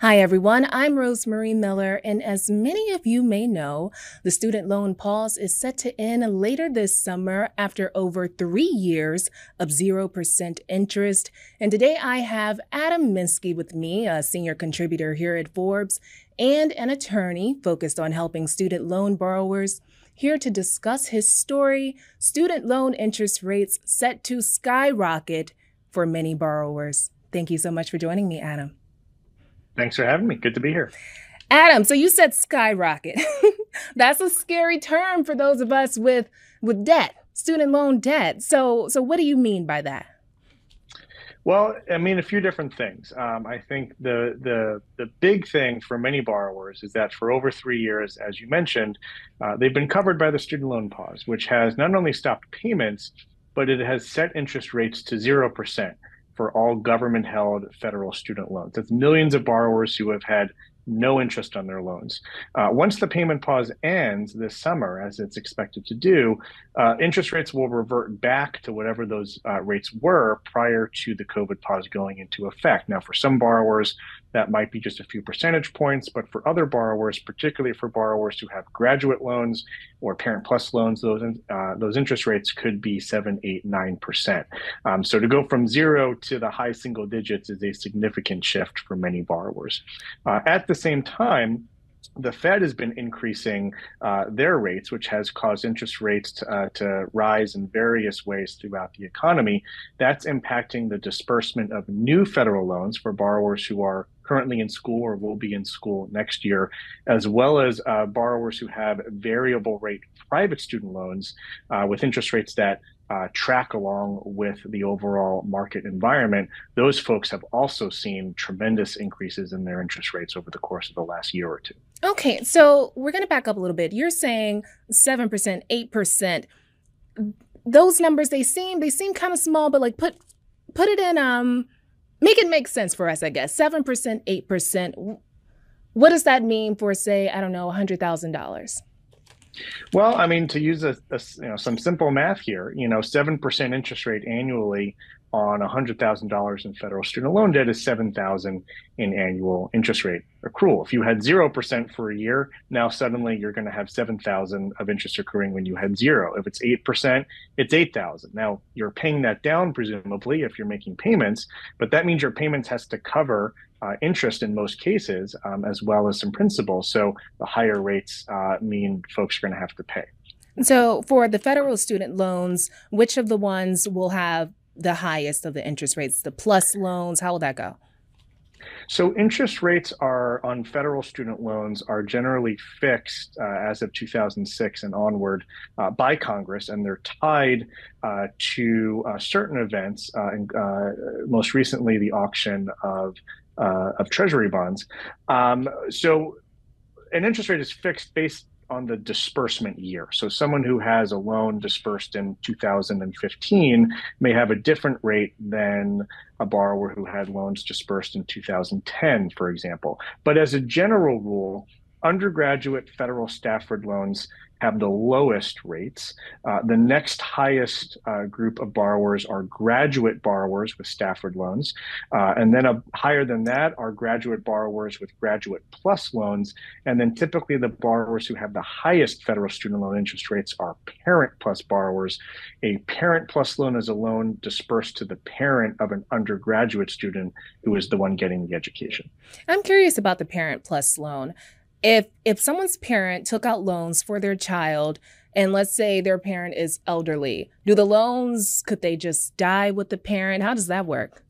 Hi, everyone. I'm Rosemary Miller, and as many of you may know, the student loan pause is set to end later this summer after over 3 years of 0% interest. And today I have Adam Minsky with me, a senior contributor here at Forbes, and an attorney focused on helping student loan borrowers, here to discuss his story, student loan interest rates set to skyrocket for many borrowers. Thank you so much for joining me, Adam. Thanks for having me. Good to be here. Adam, so you said skyrocket. That's a scary term for those of us with debt, student loan debt. So what do you mean by that? Well, I mean, a few different things. I think the big thing for many borrowers is that for over 3 years, as you mentioned, they've been covered by the student loan pause, which has not only stopped payments, but it has set interest rates to 0% for all government-held federal student loans. That's millions of borrowers who have had no interest on their loans. Once the payment pause ends this summer, as it's expected to do, interest rates will revert back to whatever those rates were prior to the COVID pause going into effect. Now, for some borrowers, that might be just a few percentage points, but for other borrowers, particularly for borrowers who have graduate loans or Parent Plus loans, those interest rates could be 7, 8, 9%. So to go from zero to the high single digits is a significant shift for many borrowers. At the same time, the Fed has been increasing their rates, which has caused interest rates to rise in various ways throughout the economy. That's impacting the disbursement of new federal loans for borrowers who are currently in school or will be in school next year, as well as borrowers who have variable rate private student loans with interest rates that track along with the overall market environment. Those folks have also seen tremendous increases in their interest rates over the course of the last year or two. Okay, so we're going to back up a little bit. You're saying 7%, 8%. Those numbers, they seem kind of small, but like put it in, make it make sense for us, I guess. 7%, 8%. What does that mean for, say, I don't know, $100,000? Well, I mean, to use some simple math here, 7% interest rate annually on $100,000 in federal student loan debt is $7,000 in annual interest rate accrual. If you had 0% for a year, now suddenly you're going to have $7,000 of interest accruing when you had zero. If it's 8%, it's $8,000. Now you're paying that down, presumably, if you're making payments, but that means your payments has to cover interest in most cases, as well as some principal. So the higher rates mean folks are going to have to pay. So for the federal student loans, which of the ones will have the highest of the interest rates? The plus loans, how will that go? So interest rates are on federal student loans are generally fixed as of 2006 and onward by Congress, and they're tied to certain events, most recently the auction of Treasury bonds. So an interest rate is fixed based on the disbursement year. So someone who has a loan dispersed in 2015 may have a different rate than a borrower who had loans dispersed in 2010, for example. But as a general rule, undergraduate federal Stafford loans have the lowest rates. The next highest group of borrowers are graduate borrowers with Stafford loans. And then higher than that are graduate borrowers with Graduate Plus loans. And then typically the borrowers who have the highest federal student loan interest rates are Parent Plus borrowers. A Parent Plus loan is a loan dispersed to the parent of an undergraduate student who is the one getting the education. I'm curious about the Parent Plus loan. If someone's parent took out loans for their child, and let's say their parent is elderly, could they just die with the parent? How does that work?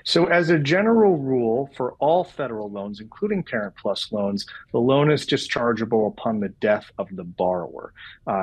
So as a general rule for all federal loans, including Parent Plus loans, the loan is dischargeable upon the death of the borrower.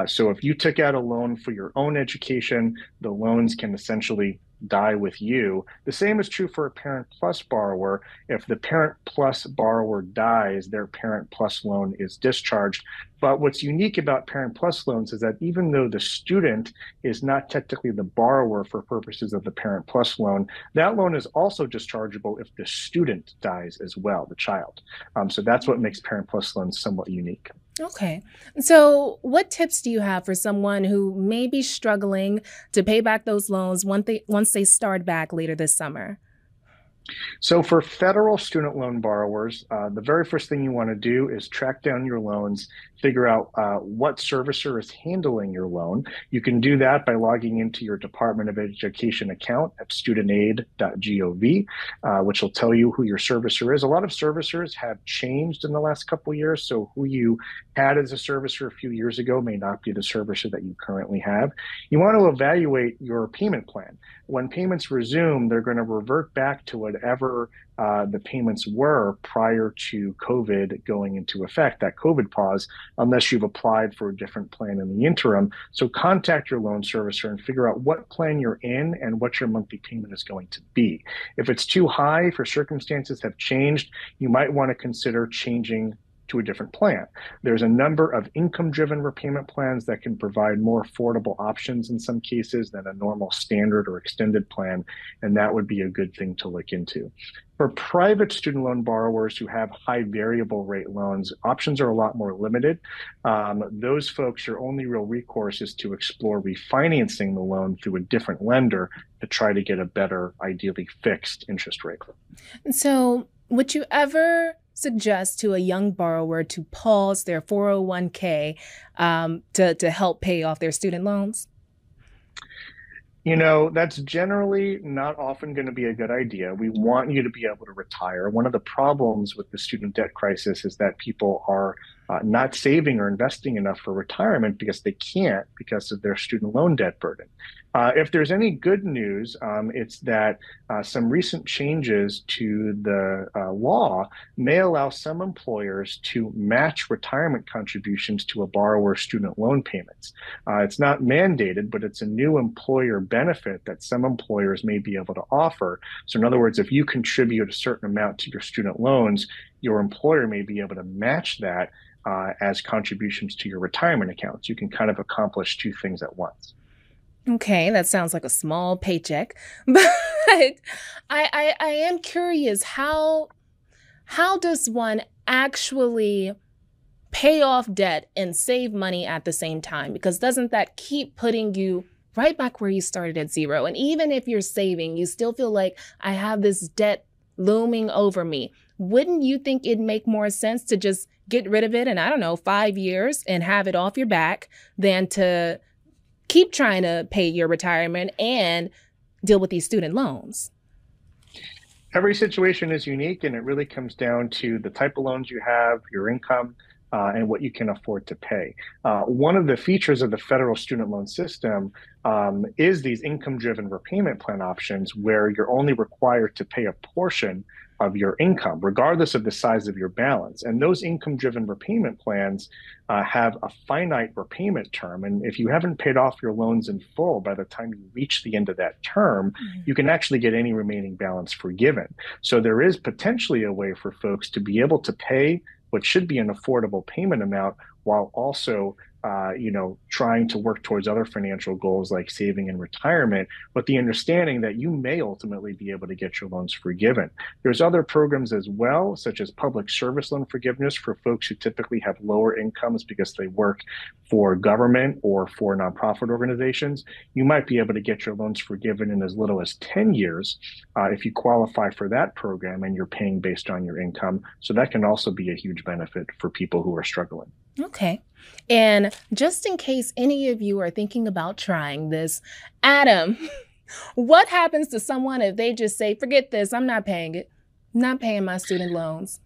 So if you took out a loan for your own education, the loans can essentially die with you. The same is true for a Parent Plus borrower. If the Parent Plus borrower dies, their Parent Plus loan is discharged. But what's unique about Parent Plus loans is that even though the student is not technically the borrower for purposes of the Parent Plus loan, that loan is also dischargeable if the student dies as well, the child. So that's what makes Parent Plus loans somewhat unique. Okay. So what tips do you have for someone who may be struggling to pay back those loans once they start back later this summer? So for federal student loan borrowers, the very first thing you want to do is track down your loans, figure out what servicer is handling your loan. You can do that by logging into your Department of Education account at studentaid.gov, which will tell you who your servicer is. A lot of servicers have changed in the last couple of years, so who you had as a servicer a few years ago may not be the servicer that you currently have. You want to evaluate your payment plan. When payments resume, they're going to revert back to whatever the payments were prior to COVID going into effect, that COVID pause, unless you've applied for a different plan in the interim. So contact your loan servicer and figure out what plan you're in and what your monthly payment is going to be. If it's too high, if your circumstances have changed, you might want to consider changing to a different plan. There's a number of income-driven repayment plans that can provide more affordable options in some cases than a normal standard or extended plan, and that would be a good thing to look into. For private student loan borrowers who have high variable rate loans, options are a lot more limited. Those folks, your only real recourse is to explore refinancing the loan through a different lender to try to get a better, ideally fixed interest rate. So, would you ever suggest to a young borrower to pause their 401k to help pay off their student loans? That's generally not often going to be a good idea. We want you to be able to retire. One of the problems with the student debt crisis is that people are not saving or investing enough for retirement because they can't because of their student loan debt burden. If there's any good news, it's that some recent changes to the law may allow some employers to match retirement contributions to a borrower's student loan payments. It's not mandated, but it's a new employer benefit that some employers may be able to offer. So in other words, if you contribute a certain amount to your student loans, your employer may be able to match that as contributions to your retirement accounts. You can kind of accomplish two things at once. Okay, that sounds like a small paycheck, but I am curious, how does one actually pay off debt and save money at the same time? Because doesn't that keep putting you right back where you started at zero? And even if you're saving, you still feel like I have this debt looming over me. Wouldn't you think it'd make more sense to just get rid of it in, I don't know, 5 years and have it off your back than to keep trying to pay your retirement and deal with these student loans? Every situation is unique, and it really comes down to the type of loans you have, your income, and what you can afford to pay. One of the features of the federal student loan system is these income-driven repayment plan options where you're only required to pay a portion of your income, regardless of the size of your balance. And those income-driven repayment plans have a finite repayment term. And if you haven't paid off your loans in full by the time you reach the end of that term, you can actually get any remaining balance forgiven. So there is potentially a way for folks to be able to pay what should be an affordable payment amount while also trying to work towards other financial goals like saving and retirement, with the understanding that you may ultimately be able to get your loans forgiven. There's other programs as well, such as public service loan forgiveness for folks who typically have lower incomes because they work for government or for nonprofit organizations. You might be able to get your loans forgiven in as little as 10 years if you qualify for that program and you're paying based on your income. So that can also be a huge benefit for people who are struggling. Okay. And just in case any of you are thinking about trying this, Adam, what happens to someone if they just say, forget this, I'm not paying it, I'm not paying my student loans?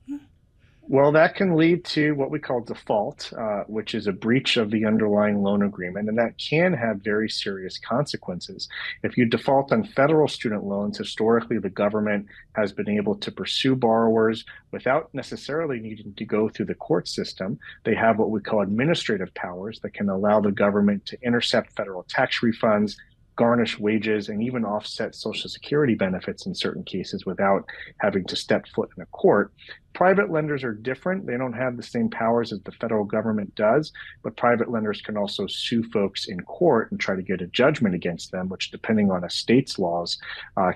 Well, that can lead to what we call default, which is a breach of the underlying loan agreement, and that can have very serious consequences. If you default on federal student loans, historically, the government has been able to pursue borrowers without necessarily needing to go through the court system. They have what we call administrative powers that can allow the government to intercept federal tax refunds, garnish wages, and even offset Social Security benefits in certain cases without having to step foot in a court. Private lenders are different. They don't have the same powers as the federal government does, but private lenders can also sue folks in court and try to get a judgment against them, which, depending on a state's laws,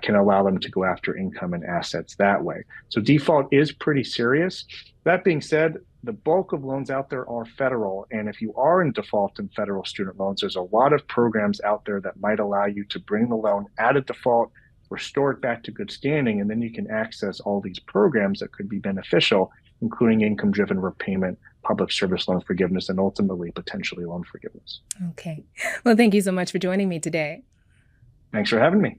can allow them to go after income and assets that way. So default is pretty serious. That being said, the bulk of loans out there are federal. And if you are in default in federal student loans, there's a lot of programs out there that might allow you to bring the loan out of default restore it back to good standing, and then you can access all these programs that could be beneficial, including income-driven repayment, public service loan forgiveness, and ultimately potentially loan forgiveness. Okay. Well, thank you so much for joining me today. Thanks for having me.